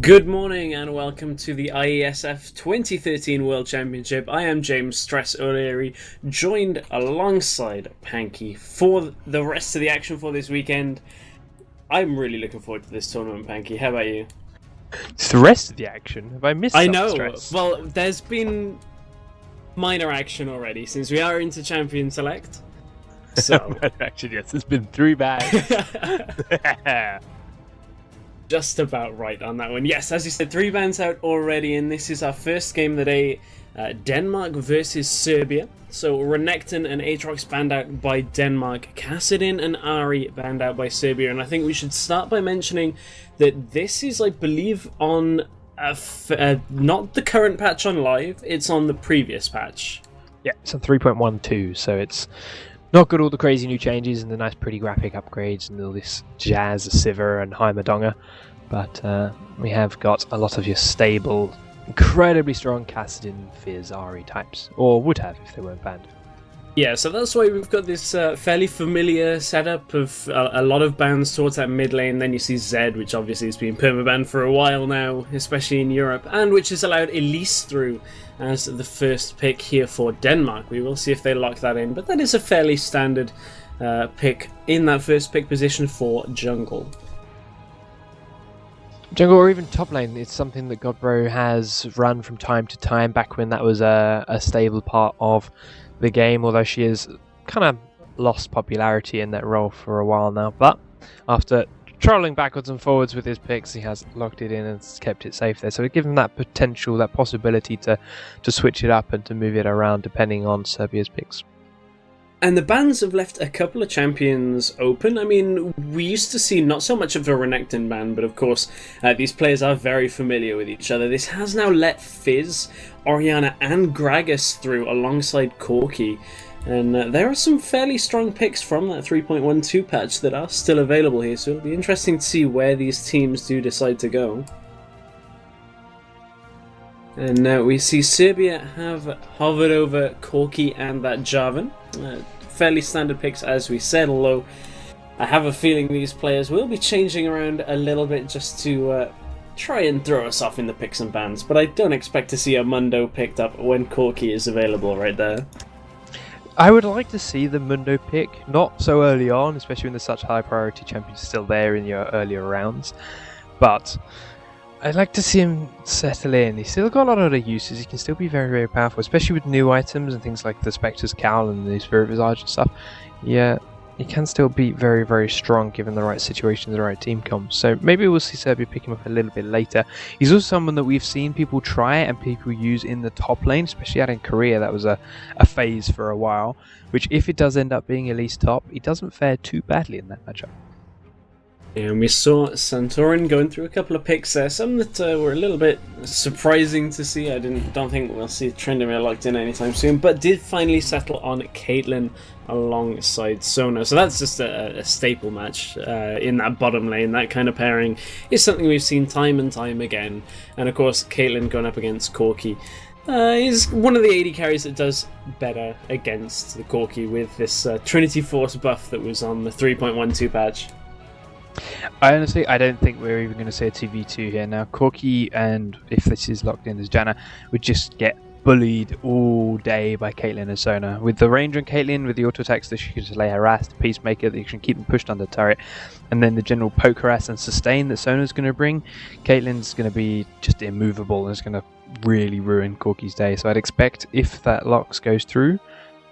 Good morning and welcome to the IeSF 2013 World Championship. I am James Stress O'Leary, joined alongside Panky for the rest of the action for this weekend. I'm really looking forward to this tournament, Panky. How about you? It's the rest of the action. Have I missed I some know. Stress? Well, there's been minor action already since we are into Champion Select. So Actually, yes, it's been 3 bags. just about right on that one. Yes, as you said, 3 bands out already, and this is our first game of the day. Denmark versus Serbia. So Renekton and Aatrox banned out by Denmark, Kassadin and Ari banned out by Serbia, and I think we should start by mentioning that this is, I believe, on not the current patch on live, it's on the previous patch. Yeah, it's on 3.12, so it's not got all the crazy new changes and the nice pretty graphic upgrades and all this jazz, Sivir and Heimerdonger, but we have got a lot of your stable, incredibly strong Kassadin, Fizz, Ari types, or would have if they weren't banned. Yeah, so that's why we've got this fairly familiar setup of a lot of bans towards that mid lane. Then you see Zed, which obviously has been permabanned for a while now, especially in Europe, and which has allowed Elise through as the first pick here for Denmark. We will see if they lock that in, but that is a fairly standard pick in that first pick position for jungle. Jungle or even top lane, it's something that Godbro has run from time to time, back when that was a stable part of the game, although she has kind of lost popularity in that role for a while now. But after trolling backwards and forwards with his picks, he has locked it in and kept it safe there. So it gives him that potential, that possibility to switch it up and to move it around depending on Serbia's picks. And the bans have left a couple of champions open. I mean, we used to see not so much of a Renekton ban, but of course, these players are very familiar with each other. This has now let Fizz, Orianna and Gragas through alongside Corki. And there are some fairly strong picks from that 3.12 patch that are still available here, so it'll be interesting to see where these teams do decide to go. And now we see Serbia have hovered over Corki and that Jarvan. Fairly standard picks, as we said, although I have a feeling these players will be changing around a little bit just to try and throw us off in the picks and bans, but I don't expect to see a Mundo picked up when Corki is available right there. I would like to see the Mundo pick, not so early on, especially when there's such high priority champions still there in your earlier rounds, but I'd like to see him settle in. He's still got a lot of other uses. He can still be very, very powerful, especially with new items and things like the Spectre's Cowl and the Spirit Visage and stuff. Yeah, he can still be very, very strong given the right situation, the right team comes. So maybe we'll see Serbia pick him up a little bit later. He's also someone that we've seen people try and people use in the top lane, especially out in Korea. That was a phase for a while, which if it does end up being Elise top, he doesn't fare too badly in that matchup. And we saw Santorin going through a couple of picks there, some that were a little bit surprising to see. I don't think we'll see Tryndamere locked in anytime soon, but did finally settle on Caitlyn alongside Sona. So that's just a staple match in that bottom lane. That kind of pairing is something we've seen time and time again. And of course, Caitlyn going up against Corki is one of the AD carries that does better against the Corki with this Trinity Force buff that was on the 3.12 patch. I don't think we're even going to say a 2v2 here now. Corki, and if this is locked in as Janna, would just get bullied all day by Caitlyn and Sona. With the range on Caitlyn, with the auto attacks that she can just lay harass, the Peacemaker that you can keep them pushed under turret, and then the general poke, harass and sustain that Sona's going to bring, Caitlyn's going to be just immovable and it's going to really ruin Corki's day. So I'd expect if that locks goes through,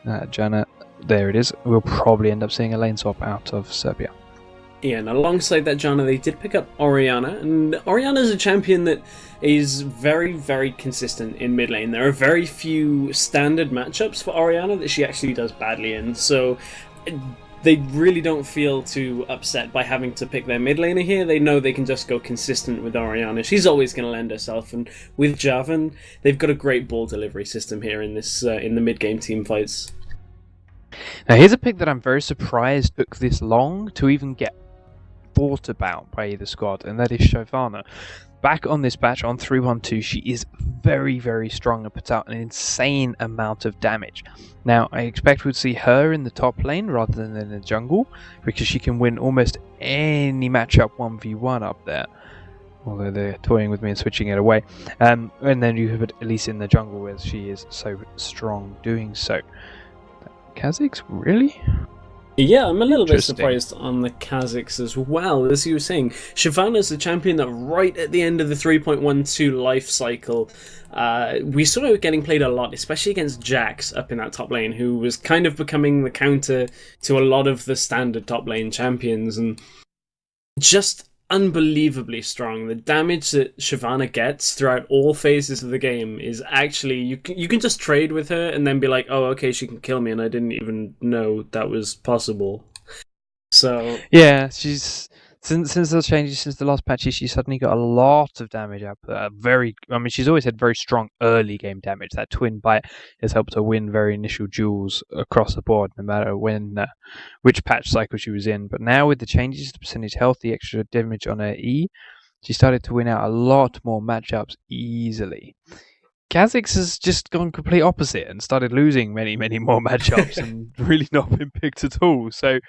Janna, there it is, we'll probably end up seeing a lane swap out of Serbia. Yeah, and alongside that, Janna, they did pick up Orianna, and Orianna's a champion that is very, very consistent in mid lane. There are very few standard matchups for Orianna that she actually does badly in, so they really don't feel too upset by having to pick their mid laner here. They know they can just go consistent with Orianna. She's always going to lend herself, and with Jarvan, they've got a great ball delivery system here in this in the mid game team fights. Now here's a pick that I'm very surprised took this long to even get thought about by either squad, and that is Shyvana. Back on this patch on 3.12, she is very, very strong and puts out an insane amount of damage. Now, I expect we'll see her in the top lane rather than in the jungle, because she can win almost any matchup 1v1 up there. although they're toying with me and switching it away. And then you have Elise in the jungle, where she is so strong doing so. Kazakhs, really? Yeah, I'm a little bit surprised on the Kazakhs as well. As you were saying, Shyvana's the champion that right at the end of the 3.12 life cycle, we saw her getting played a lot, especially against Jax up in that top lane, who was kind of becoming the counter to a lot of the standard top lane champions, and just unbelievably strong. The damage that Shyvana gets throughout all phases of the game is actually, you can just trade with her and then be like, oh, okay, she can kill me, and I didn't even know that was possible. So yeah, she's since those changes, since the last patches, she suddenly got a lot of damage output. She's always had very strong early game damage. That twin bite has helped her win very initial duels across the board, no matter which patch cycle she was in. But now with the changes to percentage health, the extra damage on her E, she started to win out a lot more matchups easily. Kazakhs has just gone complete opposite and started losing many, many more matchups and really not been picked at all. So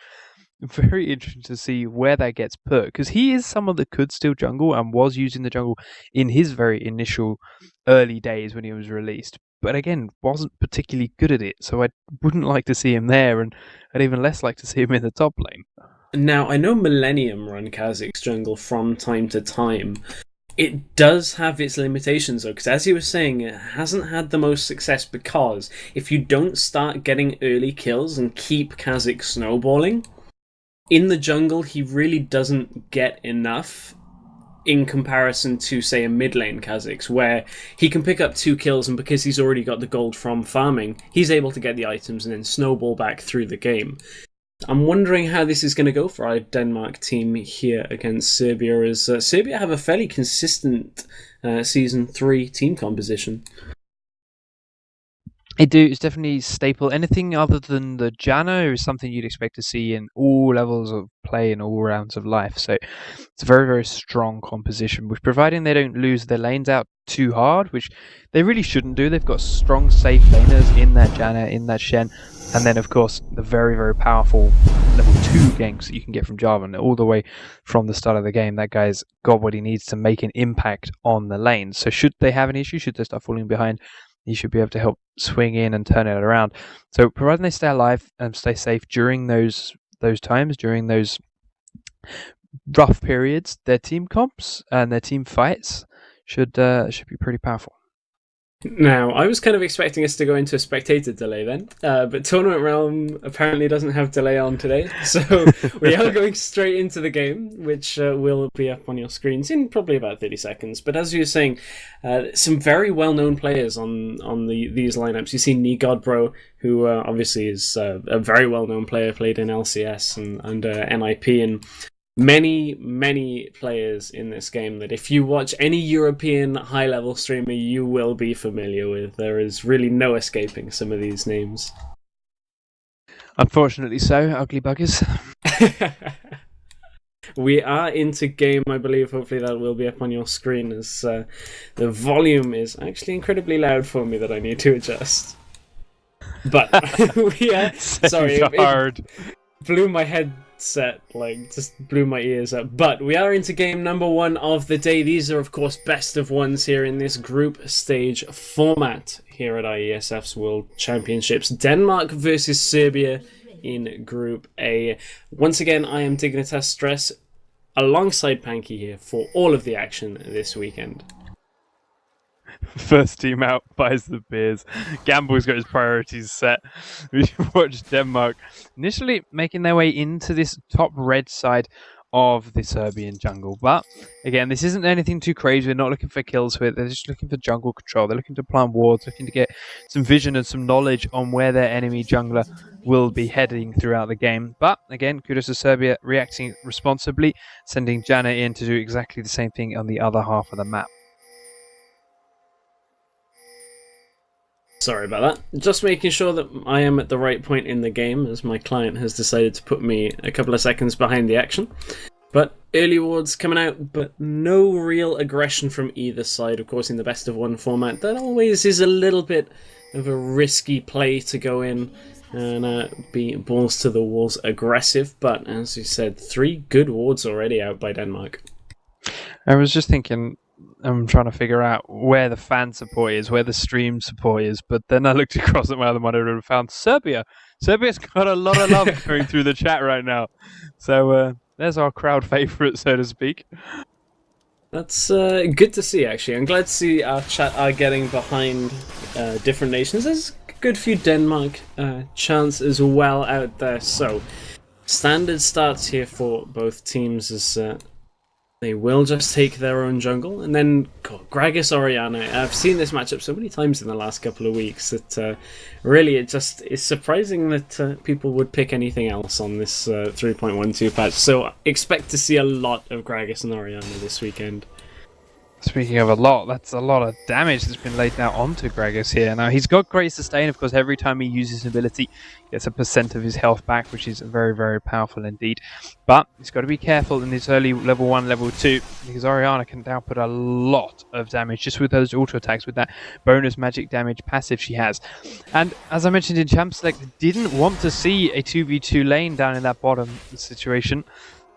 very interesting to see where that gets put, because he is someone that could still jungle and was using the jungle in his very initial early days when he was released, but again wasn't particularly good at it, so I wouldn't like to see him there, and I'd even less like to see him in the top lane. Now, I know Millennium run Kazakh's jungle from time to time. It does have its limitations, though, because as you were saying, it hasn't had the most success, because if you don't start getting early kills and keep Kazakh snowballing, in the jungle, he really doesn't get enough in comparison to, say, a mid lane Kazakhs, where he can pick up 2 kills, and because he's already got the gold from farming, he's able to get the items and then snowball back through the game. I'm wondering how this is going to go for our Denmark team here against Serbia, as Serbia have a fairly consistent Season 3 team composition. They do. It's definitely staple. Anything other than the Janna is something you'd expect to see in all levels of play and all rounds of life. So it's a very, very strong composition, which, providing they don't lose their lanes out too hard, which they really shouldn't do. They've got strong, safe laners in that Janna, in that Shen, and then, of course, the very, very powerful level 2 ganks that you can get from Jarvan all the way from the start of the game. That guy's got what he needs to make an impact on the lane. So should they have an issue, should they start falling behind, he should be able to help swing in and turn it around. So providing they stay alive and stay safe during those times, during those rough periods, their team comps and their team fights should be pretty powerful. Now, I was kind of expecting us to go into a spectator delay then, but Tournament Realm apparently doesn't have delay on today, so we are going straight into the game, which will be up on your screens in probably about 30 seconds. But as you were saying, some very well-known players on these lineups. You see Nigodbro, who obviously is a very well-known player, played in LCS and NIP, and many players in this game that if you watch any European high-level streamer, you will be familiar with. There is really no escaping some of these names. Unfortunately so, ugly buggers. We are into game, I believe. Hopefully that will be up on your screen, as the volume is actually incredibly loud for me that I need to adjust. But we are... Sorry, it blew my head just blew my ears up. But we are into game number 1 of the day. These are, of course, best of ones here in this group stage format here at IeSF's World Championships. Denmark versus Serbia in Group A. Once again, I am Dignitas Stress alongside Panky here for all of the action this weekend. First team out buys the beers. Gamble's got his priorities set. We watch Denmark initially making their way into this top red side of the Serbian jungle. But again, this isn't anything too crazy. They're not looking for kills with it. They're just looking for jungle control. They're looking to plant wards, looking to get some vision and some knowledge on where their enemy jungler will be heading throughout the game. But again, kudos to Serbia reacting responsibly, sending Janna in to do exactly the same thing on the other half of the map. Sorry about that. Just making sure that I am at the right point in the game, as my client has decided to put me a couple of seconds behind the action. But early wards coming out, but no real aggression from either side. Of course, in the best of 1 format, that always is a little bit of a risky play to go in and be balls to the walls aggressive. But as you said, 3 good wards already out by Denmark. I was just thinking, I'm trying to figure out where the fan support is, where the stream support is, but then I looked across at my other monitor and found Serbia. Serbia's got a lot of love going through the chat right now. So there's our crowd favourite, so to speak. That's good to see, actually. I'm glad to see our chat are getting behind different nations. There's a good few Denmark chants as well out there. So, standard starts here for both teams as they will just take their own jungle. And then, God, Gragas Orianna. I've seen this matchup so many times in the last couple of weeks that really it just is surprising that people would pick anything else on this 3.12 patch. So expect to see a lot of Gragas and Orianna this weekend. Speaking of a lot, that's a lot of damage that's been laid out onto Gragas here. Now, he's got great sustain, of course. Every time he uses an ability, he gets a % of his health back, which is very, very powerful indeed. But he's got to be careful in this early level 1, level 2, because Orianna can output a lot of damage just with those auto attacks, with that bonus magic damage passive she has. And as I mentioned in Champ Select, didn't want to see a 2v2 lane down in that bottom situation.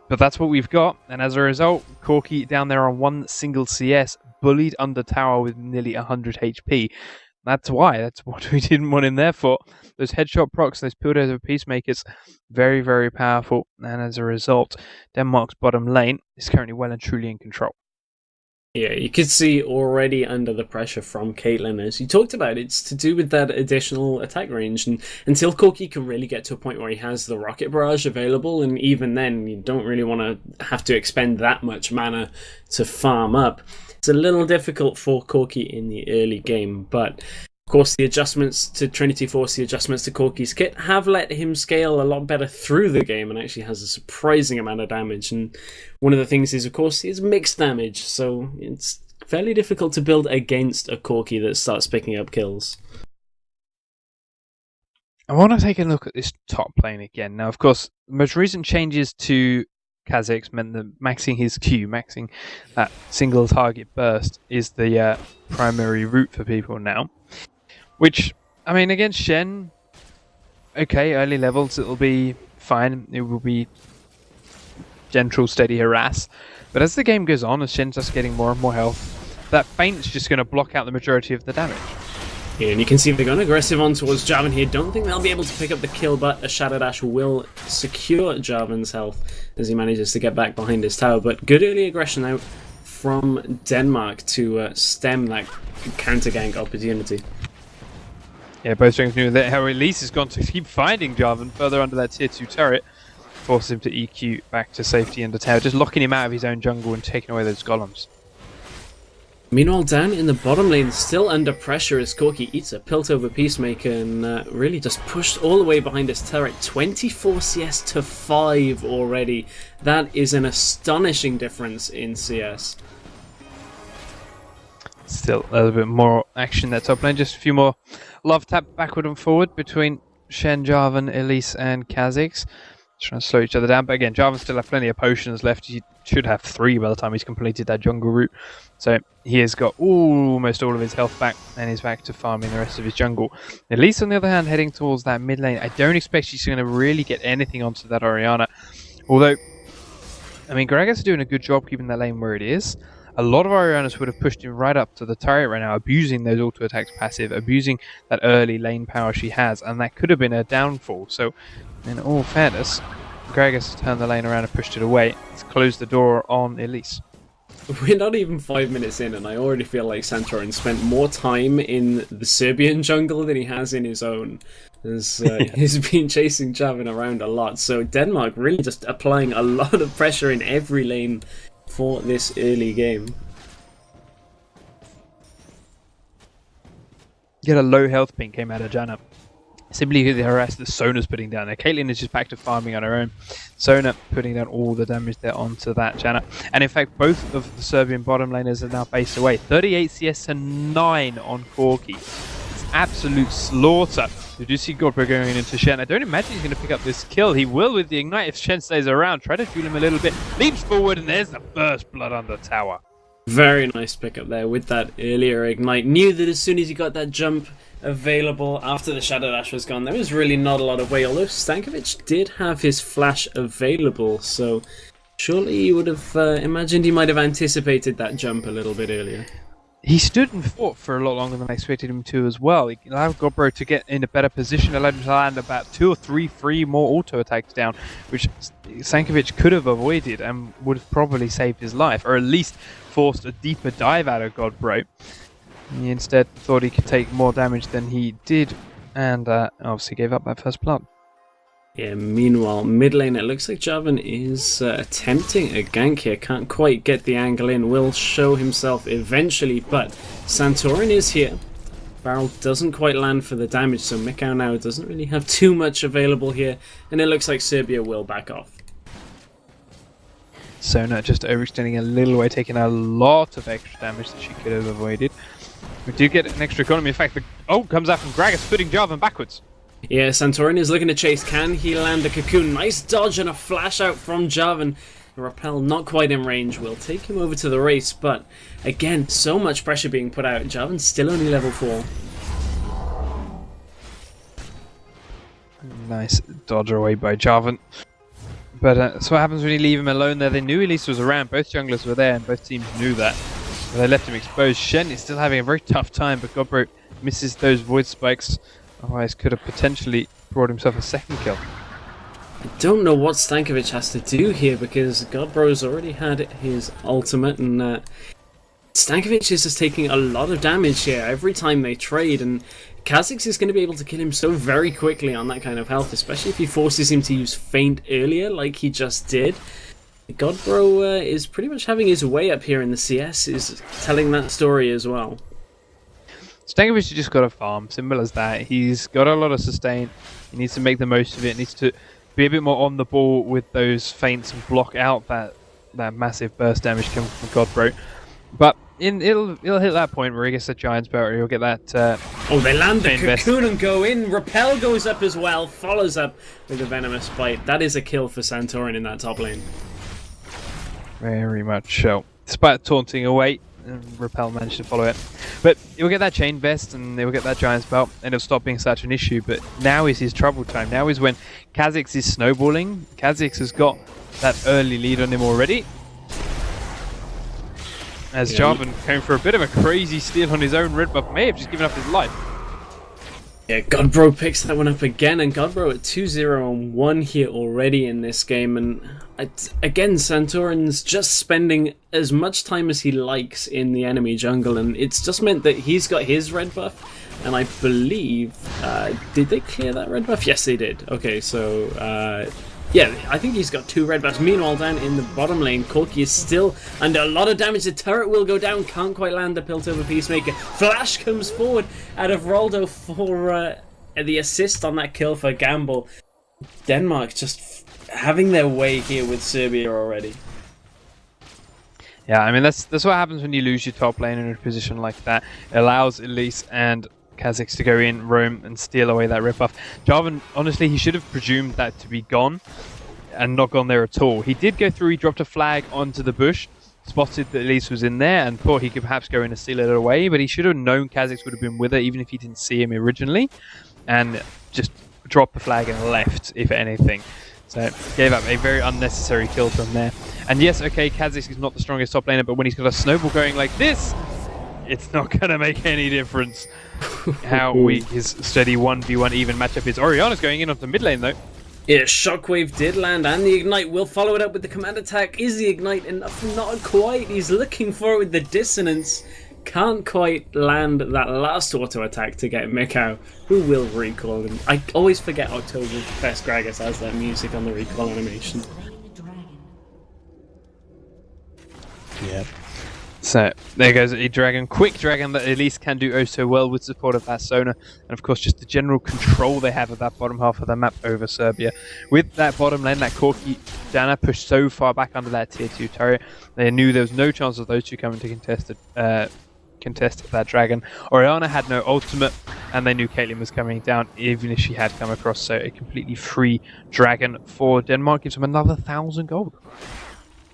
But that's what we've got, and as a result, Corki down there on one single CS, bullied under tower with nearly 100 HP. That's why, that's what we didn't want him there for. Those headshot procs, those pillars of Peacemakers, very, very powerful, and as a result, Denmark's bottom lane is currently well and truly in control. Yeah, you could see already under the pressure from Caitlyn, as you talked about. It's to do with that additional attack range, and until Corki can really get to a point where he has the rocket barrage available, and even then you don't really want to have to expend that much mana to farm up. It's a little difficult for Corki in the early game, but of course, the adjustments to Trinity Force, the adjustments to Corki's kit have let him scale a lot better through the game and actually has a surprising amount of damage. And one of the things is, of course, his mixed damage, so it's fairly difficult to build against a Corki that starts picking up kills. I want to take a look at this top lane again. Now, of course, the most recent changes to Kha'Zix meant that maxing his Q, maxing that single target burst, is the primary route for people now. Which, I mean, against Shen, okay, early levels, it'll be fine. It will be gentle, steady harass. But as the game goes on, as Shen's just getting more and more health, that feint's just going to block out the majority of the damage. Yeah, and you can see they're going aggressive on towards Jarvan here. Don't think they'll be able to pick up the kill, but a Shadow Dash will secure Jarvan's health as he manages to get back behind his tower. But good early aggression out from Denmark to stem that counter-gank opportunity. Yeah, both strings knew that how Elise has gone to keep finding Jarvan further under that tier 2 turret, forces him to EQ back to safety in the tower, just locking him out of his own jungle and taking away those golems. Meanwhile, down in the bottom lane, still under pressure as Corki eats a Piltover Peacemaker and really just pushed all the way behind his turret. 24 CS to 5 already. That is an astonishing difference in CS. Still a little bit more action there top lane, just a few more love tap backward and forward between Shen, Jarvan, Elise and Kha'Zix. Trying to slow each other down, but again, Jarvan still have plenty of potions left. He should have 3 by the time he's completed that jungle route. So he has got almost all of his health back and is back to farming the rest of his jungle. Elise, on the other hand, heading towards that mid lane. I don't expect she's going to really get anything onto that Orianna. Although, I mean, Gragas is doing a good job keeping that lane where it is. A lot of Oriannas would have pushed him right up to the turret right now, abusing those auto attacks passive, abusing that early lane power she has, and that could have been a downfall. So, in all fairness, Gragas turned the lane around and pushed it away. It's closed the door on Elise. We're not even 5 minutes in, and I already feel like Santorin spent more time in the Serbian jungle than he has in his own. As he's been chasing Jarvan around a lot. So Denmark really just applying a lot of pressure in every lane for this early game. Get a low health ping came out of Janna. Simply the harass that Sona's putting down there. Caitlyn is just back to farming on her own. Sona putting down all the damage there onto that Janna. And in fact, both of the Serbian bottom laners are now based away. 38 CS to 9 on Corki. It's absolute slaughter. You do see Goldberg going into Shen. I don't imagine he's going to pick up this kill. He will with the Ignite if Shen stays around. Try to fuel him a little bit. Leaps forward and there's the first blood under tower. Very nice pickup there with that earlier Ignite. Knew that as soon as he got that jump available after the Shadow Dash was gone, there was really not a lot of way, although Stankovic did have his flash available, so Surely you would have imagined he might have anticipated that jump a little bit earlier. He stood and fought for a lot longer than I expected him to as well. He allowed Godbro to get in a better position, allowed him to land about 2 or 3 more auto attacks down, which Stankovic could have avoided and would have probably saved his life, or at least forced a deeper dive out of Godbro. He instead thought he could take more damage than he did, and obviously gave up that first blood. Yeah, meanwhile, mid lane, it looks like Jarvan is attempting a gank here. Can't quite get the angle in. Will show himself eventually, but Santorin is here. Barrel doesn't quite land for the damage, so Mikau now doesn't really have too much available here, and it looks like Serbia will back off. Sona just overextending a little way, taking a lot of extra damage that she could have avoided. We do get an extra economy. In fact, comes out from Gragas, putting Jarvan backwards. Yeah, Santorin is looking to chase. Can he land a cocoon? Nice dodge and a flash out from Jarvan. The rappel not quite in range. Will take him over to the race, but again, so much pressure being put out. Jarvan's still only level 4. Nice Dodge away by Jarvan. But that's what happens when you leave him alone there. They knew Elise was around. Both junglers were there, and both teams knew that. But they left him exposed. Shen is still having a very tough time, but Godbro misses those void spikes. Otherwise, could have potentially brought himself a second kill. I don't know what Stankovic has to do here, because Godbro's already had his ultimate, and Stankovic is just taking a lot of damage here every time they trade, and Kha'Zix is going to be able to kill him so very quickly on that kind of health, especially if he forces him to use feint earlier like he just did. Godbro is pretty much having his way up here in the CS, is telling that story as well. Stankovic has just got to farm, simple as that. He's got a lot of sustain, he needs to make the most of it, needs to be a bit more on the ball with those feints and block out that massive burst damage coming from Godbro. But it'll hit that point where he gets the Giant's Belt, or he'll get that... they land the cocoon and go in. Repel goes up as well, follows up with a Venomous Bite. That is a kill for Santorin in that top lane. Very much so. Despite taunting away, Repel managed to follow it. But he'll get that Chain Vest and he'll get that Giant's Belt, and it'll stop being such an issue. But now is his trouble time. Now is when Kha'Zix is snowballing. Kha'Zix has got that early lead on him already. As Jarvan came for a bit of a crazy steal on his own red buff, may have just given up his life. Yeah, Godbro picks that one up again, and Godbro at 2-0-1 here already in this game. And again, Santorin's just spending as much time as he likes in the enemy jungle, and it's just meant that he's got his red buff. And I believe, did they clear that red buff? Yes, they did. Okay, so yeah, I think he's got 2 red buffs. Meanwhile, down in the bottom lane, Corki is still under a lot of damage. The turret will go down. Can't quite land the Piltover Peacemaker. Flash comes forward out of Roldo for the assist on that kill for Gamble. Denmark just having their way here with Serbia already. Yeah, I mean, that's what happens when you lose your top lane in a position like that. It allows Elise and Kha'Zix to go in, roam, and steal away that red buff. Jarvan, honestly, he should have presumed that to be gone and not gone there at all. He did go through, he dropped a flag onto the bush, spotted that Elise was in there, and thought he could perhaps go in and steal it away, but he should have known Kha'Zix would have been with her, even if he didn't see him originally, and just dropped the flag and left, if anything. So, gave up a very unnecessary kill from there. And yes, okay, Kha'Zix is not the strongest top laner, but when he's got a snowball going like this, it's not going to make any difference how weak his steady 1v1 even matchup is. Orianna's going in onto mid lane though. Yeah, Shockwave did land, and the Ignite will follow it up with the command attack. Is the Ignite enough? Not quite. He's looking for it with the Dissonance. Can't quite land that last auto attack to get Mikau, who will recall him. I always forget Oktoberfest Gragas has that music on the recall animation. Yep. So, there goes a dragon, quick dragon that at least can do oh so well with support of that Sona, and of course just the general control they have of that bottom half of the map over Serbia. With that bottom lane, that Corki Dana pushed so far back under that tier 2 turret, they knew there was no chance of those two coming to contest that dragon. Orianna had no ultimate, and they knew Caitlyn was coming down even if she had come across, so a completely free dragon for Denmark gives them another 1,000 gold.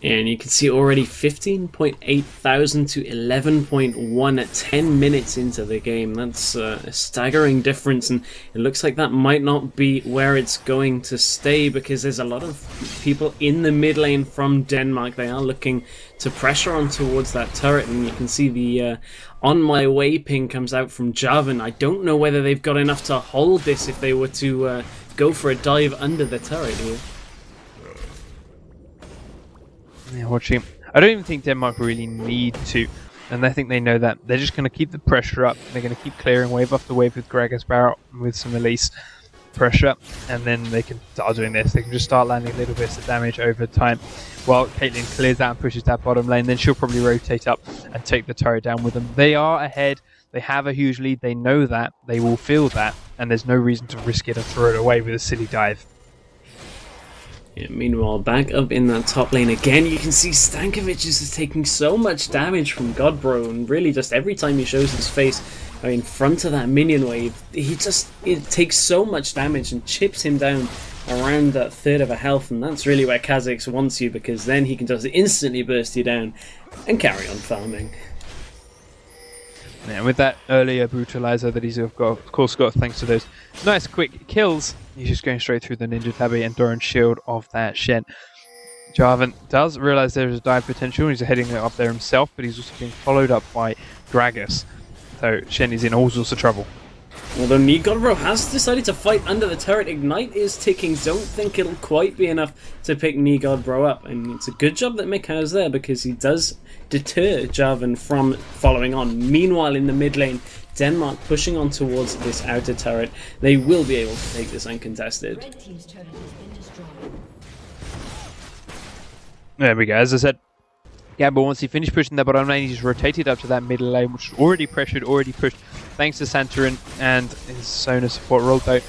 And you can see already 15.8 thousand to 11.1 at 10 minutes into the game. That's a staggering difference, and it looks like that might not be where it's going to stay, because there's a lot of people in the mid lane from Denmark. They are looking to pressure on towards that turret, and you can see the on my way ping comes out from Jarvan. I don't know whether they've got enough to hold this if they were to go for a dive under the turret here. Yeah, watching. I don't even think Denmark really need to, and I think they know that. They're just going to keep the pressure up. They're going to keep clearing wave after wave with Gragas Barrel, with some Elise pressure, and then they can start doing this. They can just start landing little bits of damage over time. While Caitlyn clears out and pushes that bottom lane, then she'll probably rotate up and take the turret down with them. They are ahead. They have a huge lead. They know that. They will feel that, and there's no reason to risk it and throw it away with a silly dive. Yeah, meanwhile, back up in that top lane again, you can see Stankovic is taking so much damage from Godbro, and really just every time he shows his face in front of that minion wave, it takes so much damage and chips him down around that third of a health, and that's really where Kha'Zix wants you, because then he can just instantly burst you down and carry on farming. Yeah, with that earlier brutalizer that he's of course got thanks to those nice quick kills, he's just going straight through the Ninja Tabi and Doran shield of that Shen. Jarvan does realise there's a dive potential, and he's heading up there himself, but he's also being followed up by Gragas. So Shen is in all sorts of trouble. Although Godbro has decided to fight under the turret, Ignite is ticking. Don't think it'll quite be enough to pick Godbro up, and it's a good job that Mikhail's there, because he does deter Jarvan from following on. Meanwhile, in the mid lane, Denmark pushing on towards this outer turret. They will be able to take this uncontested. Red team's turret has been destroyed. There we go. As I said, Gamble, once he finished pushing that bottom lane, he just rotated up to that middle lane, which was already pressured, already pushed, thanks to Santorin and his Sona support rolled out,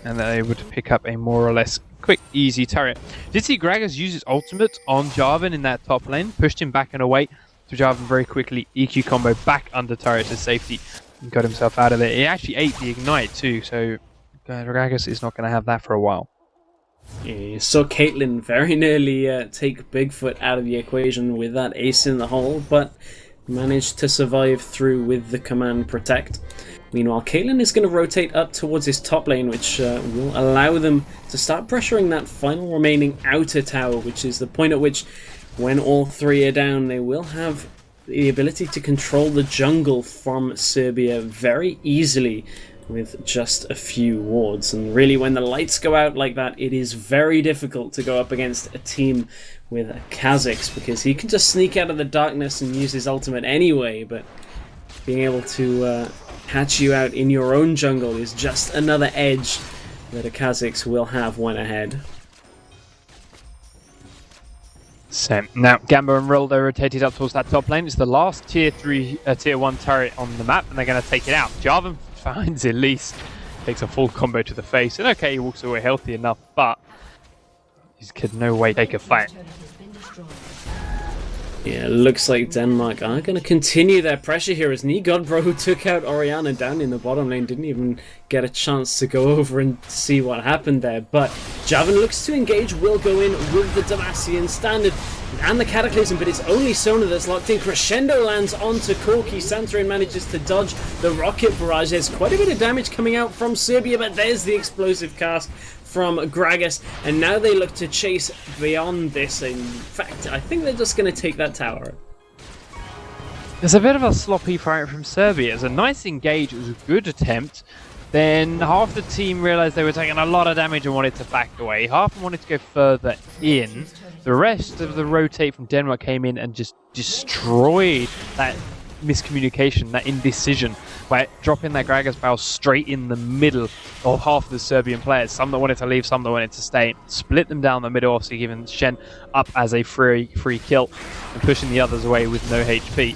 and they're able to pick up a more or less quick, easy turret. Did see Gragas use his ultimate on Jarvan in that top lane, pushed him back and away to Jarvan very quickly, EQ combo back under turret to safety, and got himself out of there. He actually ate the Ignite too, so Gragas is not going to have that for a while. Yeah, you saw Caitlyn very nearly take Bigfoot out of the equation with that ace in the hole, but managed to survive through with the command Protect. Meanwhile, Caitlyn is going to rotate up towards his top lane, which will allow them to start pressuring that final remaining outer tower, which is the point at which, when all three are down, they will have the ability to control the jungle from Serbia very easily, with just a few wards. And really, when the lights go out like that, it is very difficult to go up against a team with a Kha'Zix, because he can just sneak out of the darkness and use his ultimate anyway, but being able to hatch you out in your own jungle is just another edge that a Kha'Zix will have when ahead. So now Gamba and Roldo rotated up towards that top lane. It's the last tier 1 turret on the map, and they're going to take it out. Jarvan finds Elise, takes a full combo to the face, and okay, he walks away healthy enough, but he could no way take a fight. Yeah, looks like Denmark are going to continue their pressure here, as Godbro, who took out Orianna down in the bottom lane, didn't even get a chance to go over and see what happened there. But Jarvan looks to engage, will go in with the Demacian Standard and the Cataclysm, but it's only Sona that's locked in. Crescendo lands onto Corki. Santorin manages to dodge the rocket barrage. There's quite a bit of damage coming out from Serbia, but there's the explosive cast from Gragas, and now they look to chase beyond this. In fact, I think they're just going to take that tower. There's a bit of a sloppy fight from Serbia. It was a nice engage, it was a good attempt. Then half the team realised they were taking a lot of damage and wanted to back away. Half them wanted to go further in. The rest of the rotate from Denmark came in and just destroyed that miscommunication, that indecision, by dropping that Gragas barrel straight in the middle of half of the Serbian players. Some that wanted to leave, some that wanted to stay. Split them down the middle, obviously giving Shen up as a free kill and pushing the others away with no HP.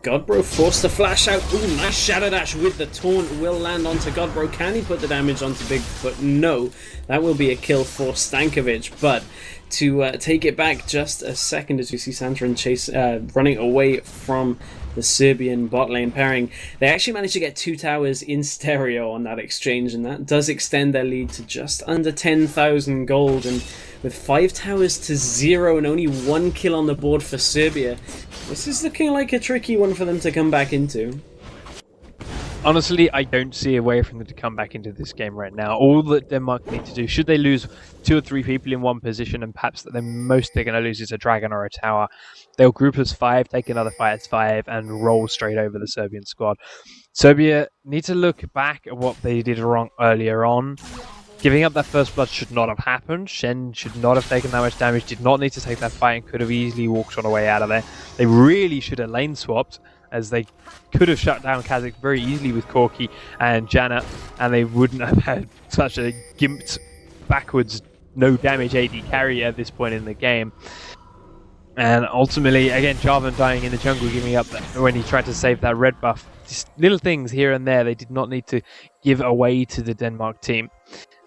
Godbro forced the flash out. Ooh, nice Shadow Dash with the taunt will land onto Godbro. Can he put the damage onto Bigfoot? No. That will be a kill for Stankovic, but to take it back just a second, as you see Santorin chase running away from the Serbian bot lane pairing. They actually managed to get 2 towers in stereo on that exchange, and that does extend their lead to just under 10,000 gold. And with 5 towers to 0 and only 1 kill on the board for Serbia, this is looking like a tricky one for them to come back into. Honestly, I don't see a way for them to come back into this game right now. All that Denmark need to do, should they lose 2 or 3 people in one position, and perhaps the most they're going to lose is a dragon or a tower, they'll group as 5, take another fight as 5, and roll straight over the Serbian squad. Serbia need to look back at what they did wrong earlier on. Giving up that first blood should not have happened. Shen should not have taken that much damage, did not need to take that fight, and could have easily walked on the way out of there. They really should have lane swapped, as they could have shut down Kazakh very easily with Corki and Janna, and they wouldn't have had such a gimped backwards, no damage AD carry at this point in the game. And ultimately, again, Jarvan dying in the jungle, giving up that when he tried to save that red buff. Just little things here and there they did not need to give away to the Denmark team,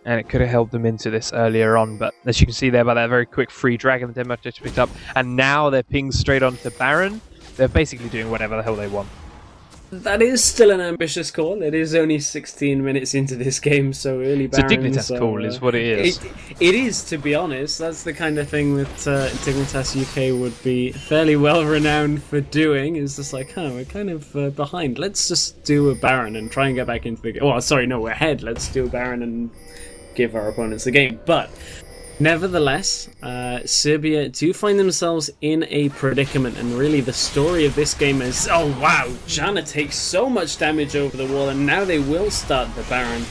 and it could have helped them into this earlier on. But as you can see there by that very quick free dragon the Denmark just picked up, and now they're pinged straight onto Baron. They're basically doing whatever the hell they want. That is still an ambitious call. It is only 16 minutes into this game, so early Barons... It's a Dignitas call, is what it is. It is, to be honest. That's the kind of thing that Dignitas UK would be fairly well renowned for doing. It's just like, we're kind of behind. Let's just do a Baron and try and get back into the game. Oh, sorry, no, we're ahead. Let's do a Baron and give our opponents the game. But nevertheless, Serbia do find themselves in a predicament, and really the story of this game is, oh wow, Janna takes so much damage over the wall, and now they will start the Baron.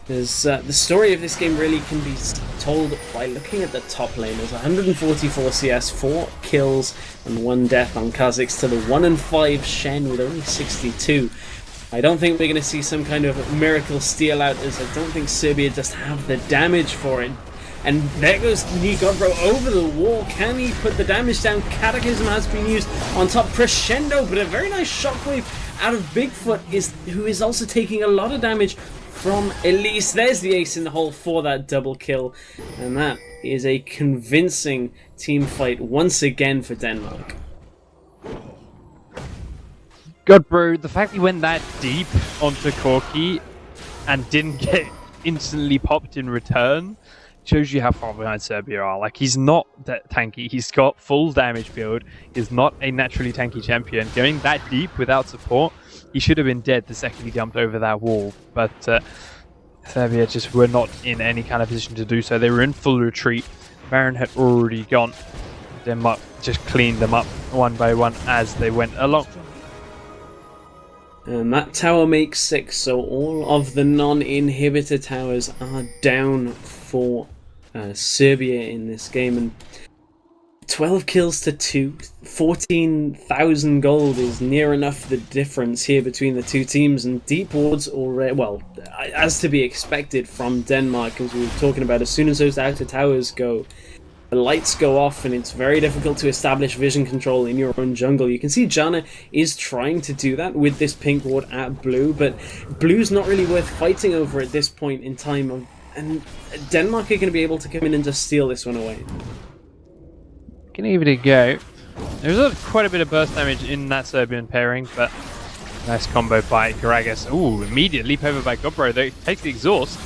The story of this game really can be told by looking at the top lane. There's 144 CS, 4 kills, and 1 death on Kazakhs to the 1 and 5 Shen with only 62. I don't think we're going to see some kind of miracle steal out, as I don't think Serbia just have the damage for it. And there goes Nigodbro over the wall. Can he put the damage down? Cataclysm has been used on top. Crescendo, but a very nice shockwave out of Bigfoot, who is also taking a lot of damage from Elise. There's the ace in the hole for that double kill. And that is a convincing team fight once again for Denmark. God, bro, the fact he went that deep onto Corki and didn't get instantly popped in return shows you how far behind Serbia are. Like, he's not that tanky. He's got full damage build. He's not a naturally tanky champion. Going that deep without support, he should have been dead the second he jumped over that wall. But Serbia just were not in any kind of position to do so. They were in full retreat. Baron had already gone. Denmark just cleaned them up one by one as they went along. And that tower makes 6, so all of the non-inhibitor towers are down for Serbia in this game. And 12 kills to 2, 14,000 gold is near enough the difference here between the two teams. And deep wards already, well, as to be expected from Denmark, as we were talking about, as soon as those outer towers go, the lights go off, and it's very difficult to establish vision control in your own jungle. You can see Janna is trying to do that with this pink ward at blue, but blue's not really worth fighting over at this point in time, and Denmark are going to be able to come in and just steal this one away. Can give it a go. There's quite a bit of burst damage in that Serbian pairing, but nice combo by Gragas. Ooh, immediate leap over by Godbro. They take the exhaust.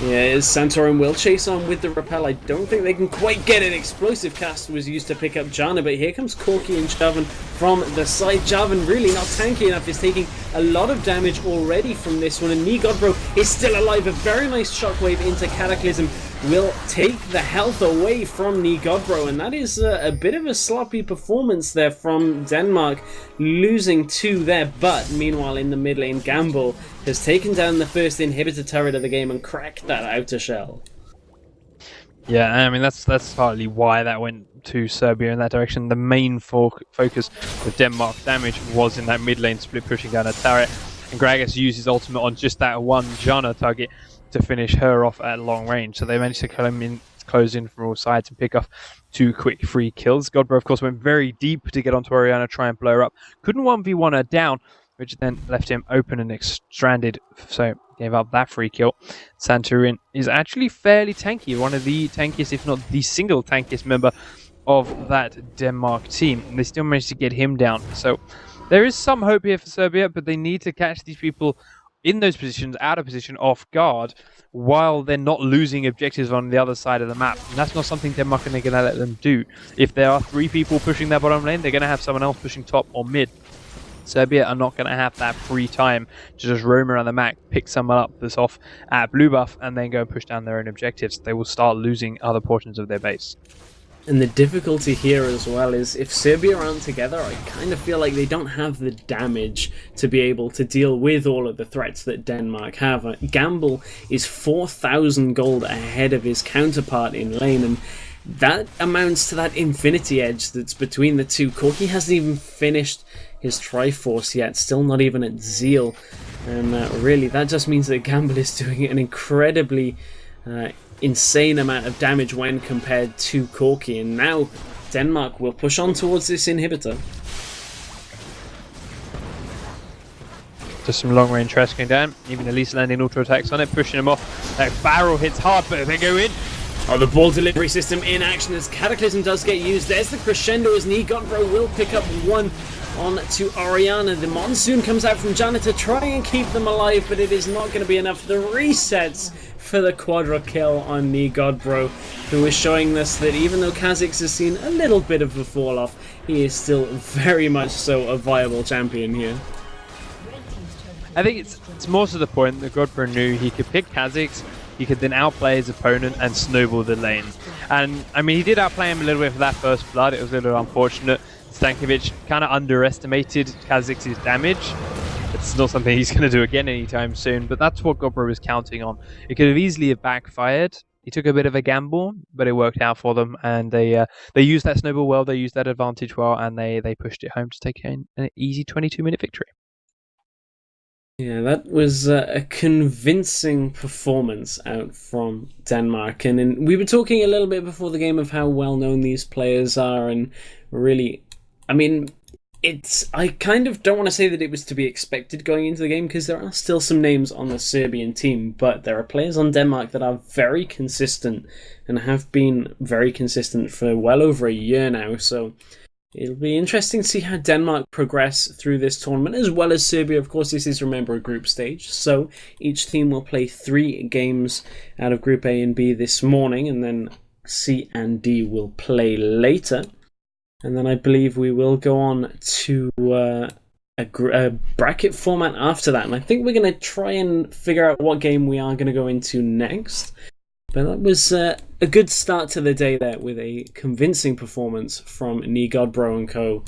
Yeah, Santorin will chase on with the repel. I don't think they can quite get it. Explosive cast was used to pick up Janna, but here comes Corki and Jarvan from the side. Jarvan really not tanky enough. He's taking a lot of damage already from this one, and Nigodbro is still alive. A very nice shockwave into Cataclysm will take the health away from Nigodbro, and that is a bit of a sloppy performance there from Denmark, losing 2 there. But meanwhile, in the mid lane, Gamble has taken down the first inhibitor turret of the game and cracked that outer shell. Yeah, I mean, that's partly why that went to Serbia in that direction. The main focus of Denmark damage was in that mid lane split, pushing down a turret, and Gragas used his ultimate on just that one Janna target to finish her off at long range. So they managed to close in from all sides and pick off 2 quick free kills. Godbro, of course, went very deep to get onto Orianna, try and blow her up. Couldn't 1v1 her down, which then left him open and stranded, so gave up that free kill. Santorin is actually fairly tanky, one of the tankiest, if not the single tankiest member of that Denmark team. And they still managed to get him down. So There is some hope here for Serbia, but they need to catch these people in those positions, out of position, off guard, while they're not losing objectives on the other side of the map. And that's not something Denmark are going to let them do. If there are 3 people pushing their bottom lane, they're going to have someone else pushing top or mid. Serbia are not going to have that free time to just roam around the map, pick someone up that's off at blue buff, and then go and push down their own objectives. They will start losing other portions of their base. And the difficulty here as well is if Serbia aren't together, I kind of feel like they don't have the damage to be able to deal with all of the threats that Denmark have. Gamble is 4,000 gold ahead of his counterpart in lane, and that amounts to that infinity edge that's between the two. Corki hasn't even finished his Triforce yet, still not even at Zeal, and really that just means that Gamble is doing an incredibly insane amount of damage when compared to Corki, and now Denmark will push on towards this inhibitor. Just some long range trash going down, even Elise landing auto attacks on it, pushing him off. That barrel hits hard, but they go in. Oh, the ball delivery system in action as Cataclysm does get used. There's the crescendo as Nigodbro will pick up one on to Oriana. The Monsoon comes out from Janna to try and keep them alive, but it is not going to be enough. The resets for the quadra kill on Nigodbro, who is showing us that even though Kha'Zix has seen a little bit of a fall off, he is still very much so a viable champion here. I think it's more to the point that Godbro knew he could pick Kha'Zix, he could then outplay his opponent and snowball the lane. And I mean, he did outplay him a little bit for that first blood. It was a little unfortunate. Stankovic kind of underestimated Kha'Zix's damage. It's not something he's going to do again anytime soon, but that's what Godbro was counting on. It could have easily have backfired. He took a bit of a gamble, but it worked out for them, and they used that snowball well, they used that advantage well, and they pushed it home to take an easy 22-minute victory. Yeah, that was a convincing performance out from Denmark, and we were talking a little bit before the game of how well known these players are, and really, I mean, I kind of don't want to say that it was to be expected going into the game, because there are still some names on the Serbian team, but there are players on Denmark that are very consistent and have been very consistent for well over a year now, so it'll be interesting to see how Denmark progress through this tournament, as well as Serbia. Of course, this is, remember, a group stage, so each team will play 3 games out of Group A and B this morning, and then C and D will play later. And then I believe we will go on to a bracket format after that, and I think we're going to try and figure out what game we are going to go into next. But that was a good start to the day there with a convincing performance from Nigodbro and co.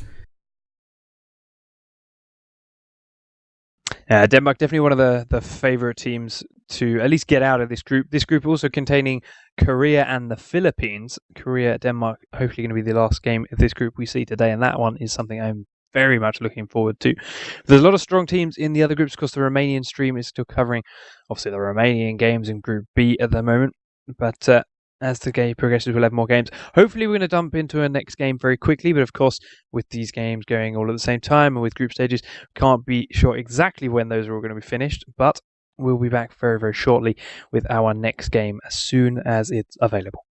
Denmark definitely one of the favourite teams to at least get out of this group. This group also containing Korea and the Philippines. Korea, Denmark, hopefully going to be the last game of this group we see today, and that one is something I'm very much looking forward to. There's a lot of strong teams in the other groups because the Romanian stream is still covering, obviously, the Romanian games in Group B at the moment. But as the game progresses, we'll have more games. Hopefully, we're going to dump into a next game very quickly. But of course, with these games going all at the same time and with group stages, we can't be sure exactly when those are all going to be finished. But we'll be back very, very shortly with our next game as soon as it's available.